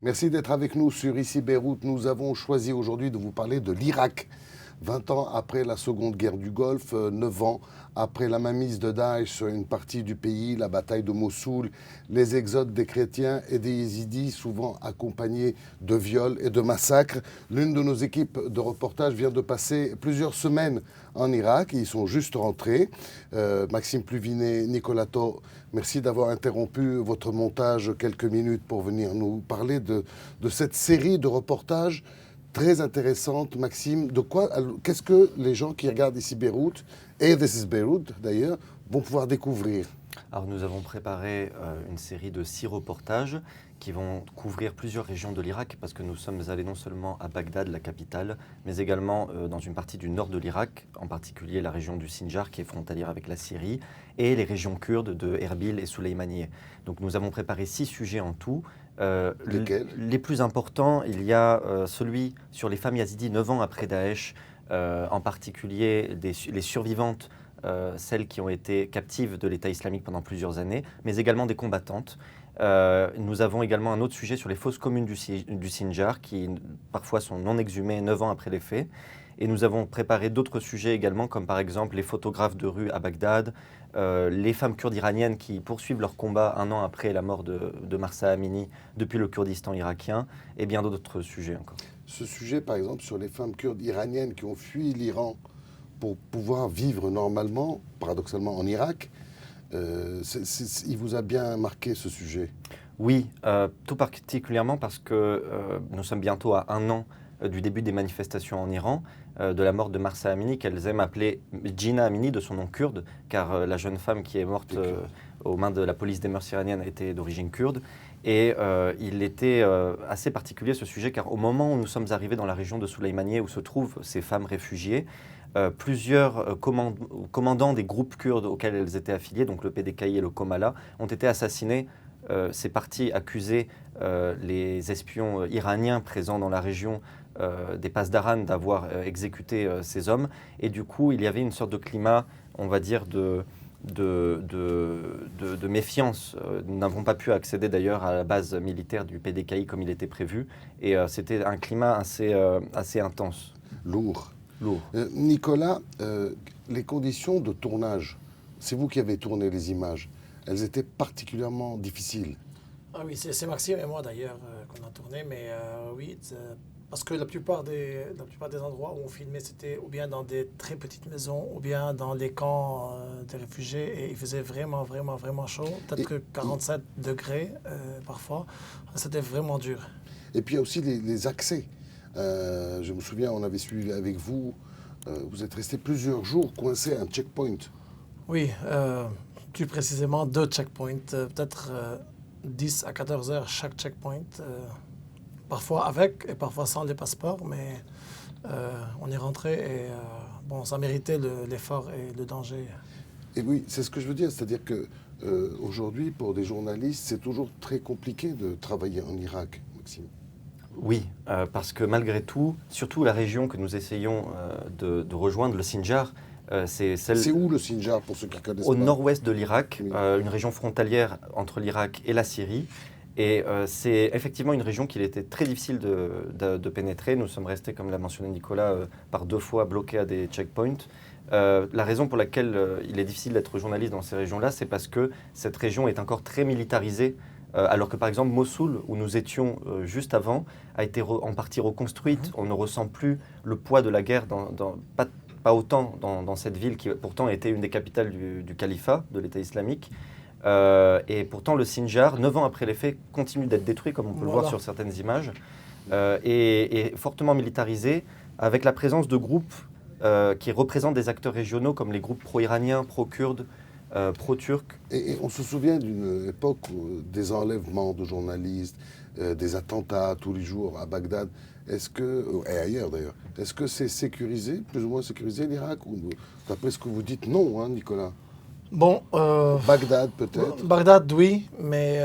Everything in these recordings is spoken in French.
Merci d'être avec nous sur Ici Beyrouth. Nous avons choisi aujourd'hui de vous parler de l'Irak. 20 ans après la Seconde Guerre du Golfe, 9 ans après la mainmise de Daesh sur une partie du pays, la bataille de Mossoul, les exodes des chrétiens et des yézidis, souvent accompagnés de viols et de massacres. L'une de nos équipes de reportage vient de passer plusieurs semaines en Irak. Ils sont juste rentrés. Maxime Pluvinet, Nicolas Thau, merci d'avoir interrompu votre montage quelques minutes pour venir nous parler de cette série de reportages très intéressante. Maxime, qu'est-ce que les gens qui regardent Ici Beyrouth, et This is Beyrouth d'ailleurs, vont pouvoir découvrir? Alors nous avons préparé une série de 6 reportages qui vont couvrir plusieurs régions de l'Irak parce que nous sommes allés non seulement à Bagdad, la capitale, mais également dans une partie du nord de l'Irak, en particulier la région du Sinjar qui est frontalière avec la Syrie, et les régions kurdes de Erbil et Soleimaniye. Donc nous avons préparé 6 sujets en tout. Les plus importants, il y a celui sur les femmes yazidis 9 ans après Daesh, en particulier les survivantes, celles qui ont été captives de l'État islamique pendant plusieurs années, mais également des combattantes. Nous avons également un autre sujet sur les fosses communes du Sinjar, qui parfois sont non exhumées 9 ans après les faits. Et nous avons préparé d'autres sujets également, comme par exemple les photographes de rue à Bagdad, les femmes kurdes iraniennes qui poursuivent leur combat 1 an après la mort de Mahsa Amini depuis le Kurdistan irakien, et bien d'autres sujets encore. Ce sujet, par exemple, sur les femmes kurdes iraniennes qui ont fui l'Iran pour pouvoir vivre normalement, paradoxalement en Irak, il vous a bien marqué ce sujet? Oui, tout particulièrement parce que nous sommes bientôt à 1 an du début des manifestations en Iran, de la mort de Mahsa Amini, qu'elles aiment appeler Jina Amini de son nom kurde, car la jeune femme qui est morte aux mains de la police des mœurs iraniennes était d'origine kurde. Et il était assez particulier ce sujet, car au moment où nous sommes arrivés dans la région de Soleimaniye, où se trouvent ces femmes réfugiées, plusieurs commandants des groupes kurdes auxquels elles étaient affiliées, donc le PDKI et le Komala, ont été assassinés. Ces partis accusaient les espions iraniens présents dans la région des Pasdaran d'avoir exécuté ces hommes. Et du coup, il y avait une sorte de climat, on va dire, de méfiance. Nous n'avons pas pu accéder d'ailleurs à la base militaire du PDKI comme il était prévu. Et c'était un climat assez intense. Lourd. Lourd. Nicolas, les conditions de tournage, c'est vous qui avez tourné les images, elles étaient particulièrement difficiles. Ah oui, c'est Maxime et moi d'ailleurs qu'on a tourné, mais oui, parce que la plupart des endroits où on filmait, c'était ou bien dans des très petites maisons, ou bien dans les camps des réfugiés, et il faisait vraiment, vraiment, vraiment chaud, peut-être que 47 degrés parfois, c'était vraiment dur. Et puis il y a aussi les accès. Je me souviens, on avait suivi avec vous, vous êtes resté plusieurs jours coincé à un checkpoint. Oui, plus précisément 2 checkpoints, peut-être 10 à 14 heures chaque checkpoint, parfois avec et parfois sans les passeports, mais on est rentré et bon, ça méritait l'effort et le danger. Et oui, c'est ce que je veux dire, c'est-à-dire que aujourd'hui, pour des journalistes, c'est toujours très compliqué de travailler en Irak, Maxime. Oui, parce que malgré tout, surtout la région que nous essayons de rejoindre, le Sinjar, c'est celle... C'est où le Sinjar, pour ceux qui connaissent Au pas? nord-ouest de l'Irak, Oui. une région frontalière entre l'Irak et la Syrie. Et c'est effectivement une région qu'il était très difficile de pénétrer. Nous sommes restés, comme l'a mentionné Nicolas, par 2 fois bloqués à des checkpoints. La raison pour laquelle il est difficile d'être journaliste dans ces régions-là, c'est parce que cette région est encore très militarisée. Alors que par exemple Mossoul, où nous étions juste avant, a été en partie reconstruite. On ne ressent plus le poids de la guerre, pas autant dans cette ville qui pourtant était une des capitales du califat, de l'État islamique. Et pourtant le Sinjar, 9 ans après les faits, continue d'être détruit, comme on peut le voir sur certaines images, et fortement militarisé, avec la présence de groupes qui représentent des acteurs régionaux comme les groupes pro-iraniens, pro-kurdes, pro-turcs. Et on se souvient d'une époque des enlèvements de journalistes, des attentats tous les jours à Bagdad, et ailleurs d'ailleurs. Est-ce que c'est sécurisé, plus ou moins sécurisé l'Irak? Ou d'après ce que vous dites, non, hein, Nicolas? Bon, Bagdad peut-être? Bagdad, oui, mais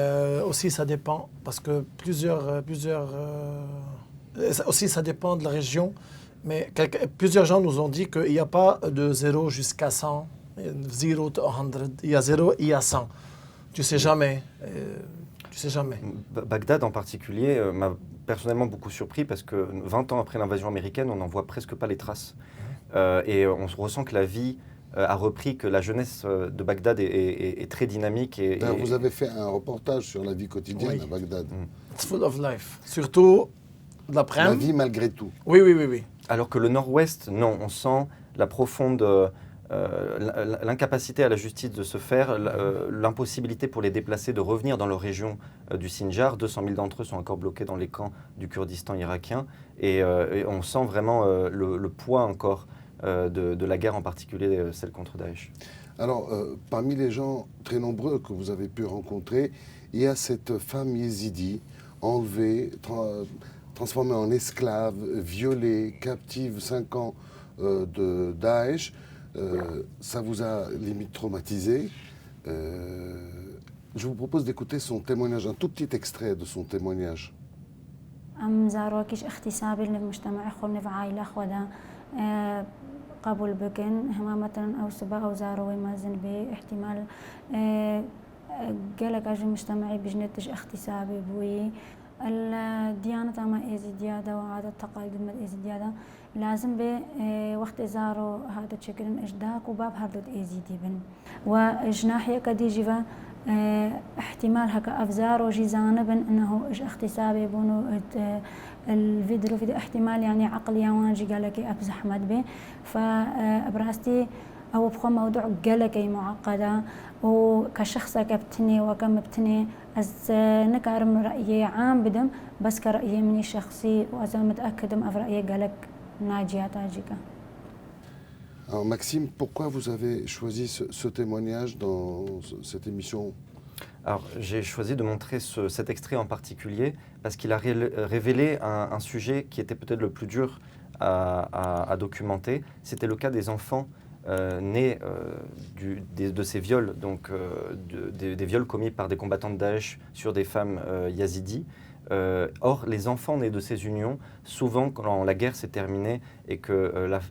aussi ça dépend, parce que aussi ça dépend de la région, mais plusieurs gens nous ont dit qu'il n'y a pas de 0 jusqu'à 100, 0 to 100, il y a 0, il y a 100. Tu sais jamais. Tu Tu sais jamais. Bagdad en particulier m'a personnellement beaucoup surpris parce que 20 ans après l'invasion américaine, on n'en voit presque pas les traces. Et on ressent que la vie a repris, que la jeunesse de Bagdad est très dynamique. Vous avez fait un reportage sur la vie quotidienne à Bagdad. It's full of life. Surtout La vie malgré tout. Oui, oui, oui, oui. Alors que le nord-ouest, non, on sent la profonde l'incapacité à la justice de se faire, l'impossibilité pour les déplacés de revenir dans leur région du Sinjar. 200 000 d'entre eux sont encore bloqués dans les camps du Kurdistan irakien. Et on sent vraiment le poids encore de la guerre, en particulier celle contre Daesh. Alors, parmi les gens très nombreux que vous avez pu rencontrer, il y a cette femme yézidi enlevée, transformée en esclave, violée, captive 5 ans de Daesh. Ça vous a limite traumatisé. Je vous propose d'écouter son témoignage, un tout petit extrait de son témoignage. زاروكيش اغتسابي للمجتمع خلني في عائلة خدا قبل بكن هما مثلا أو سبا أو زاروي ما زن بي احتمال قالك أجي مجتمعي بجنتش اغتسابي بوي الديانة ما إيزي ديادة وعادة تقاليد ما إيزي ديادة لازم به وقت زارو هذا شكل إجداك وباب هذا إيزي ديبن وجناحية كديجيفا احتمال هكا أفزار وجي زانبا أنه إيش اغتسابي بونو الفيديو احتمال يعني عقليا وانجي قالك أبز أحمد به فأبراستي أو بخو موضوع قالك معقدة وكشخص كبتني وكمبتني از نكارم رأيي عام بدم بس كرأيي مني شخصي وأنا متأكدم أف رأيي قالك ناجية تاجيكا. Alors Maxime, pourquoi vous avez choisi ce témoignage dans cette émission? Alors j'ai choisi de montrer cet extrait en particulier parce qu'il a révélé un sujet qui était peut-être le plus dur à documenter. C'était le cas des enfants nés de ces viols, donc des viols commis par des combattants de Daesh sur des femmes yazidis. Or, les enfants nés de ces unions, souvent quand la guerre s'est terminée et que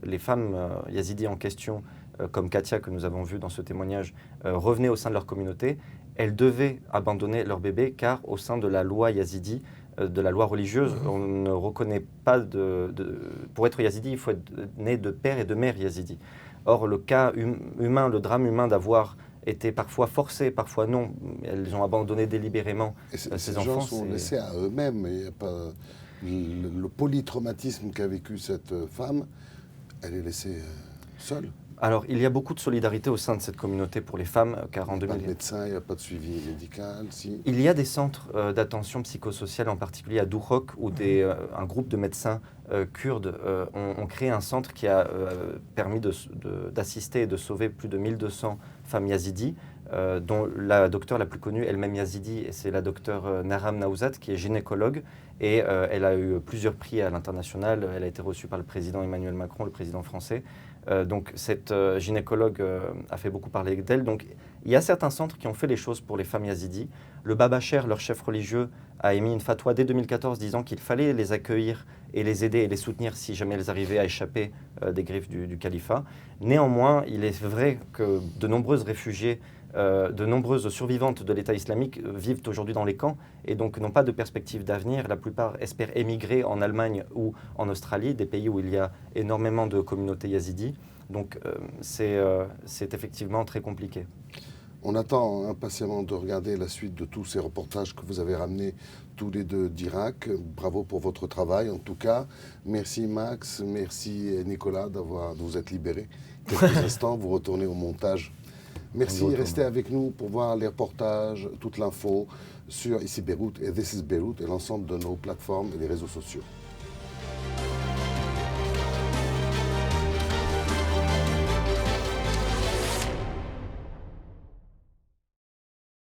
les femmes yazidis en question, comme Katia que nous avons vu dans ce témoignage, revenaient au sein de leur communauté, elles devaient abandonner leur bébé car au sein de la loi yazidi, de la loi religieuse, on ne reconnaît pas pour être yazidi, il faut être né de père et de mère yazidi. Or, le cas humain, le drame humain d'avoir été parfois forcés, parfois non, elles ont abandonné délibérément ces enfants. Ces gens sont laissés à eux-mêmes. Il n'y a pas le polytraumatisme qu'a vécu cette femme, elle est laissée seule. Alors, il y a beaucoup de solidarité au sein de cette communauté pour les femmes, car en 2000... Il n'y a pas de médecin, il n'y a pas de suivi médical, si. Il y a des centres d'attention psychosociale, en particulier à Duhok, où un groupe de médecins kurdes ont créé un centre qui a permis d'assister et de sauver plus de 1200 femmes yazidis, dont la docteure la plus connue, elle-même yazidi, c'est la docteure Naram Naouzat, qui est gynécologue, et elle a eu plusieurs prix à l'international. Elle a été reçue par le président Emmanuel Macron, le président français. Donc cette gynécologue a fait beaucoup parler d'elle. Donc il y a certains centres qui ont fait les choses pour les femmes yazidis. Le Baba Cher, leur chef religieux, a émis une fatwa dès 2014 disant qu'il fallait les accueillir et les aider et les soutenir si jamais elles arrivaient à échapper des griffes du califat. Néanmoins, il est vrai que de nombreuses réfugiés, de nombreuses survivantes de l'État islamique vivent aujourd'hui dans les camps et donc n'ont pas de perspective d'avenir. La plupart espèrent émigrer en Allemagne ou en Australie, des pays où il y a énormément de communautés yazidis. Donc c'est effectivement très compliqué. On attend impatiemment de regarder la suite de tous ces reportages que vous avez ramenés tous les deux d'Irak. Bravo pour votre travail en tout cas. Merci Max, merci Nicolas de vous être libérés. Quelques instants, vous retournez au montage. Merci, restez avec nous pour voir les reportages, toute l'info sur Ici Beyrouth et This is Beyrouth et l'ensemble de nos plateformes et les réseaux sociaux.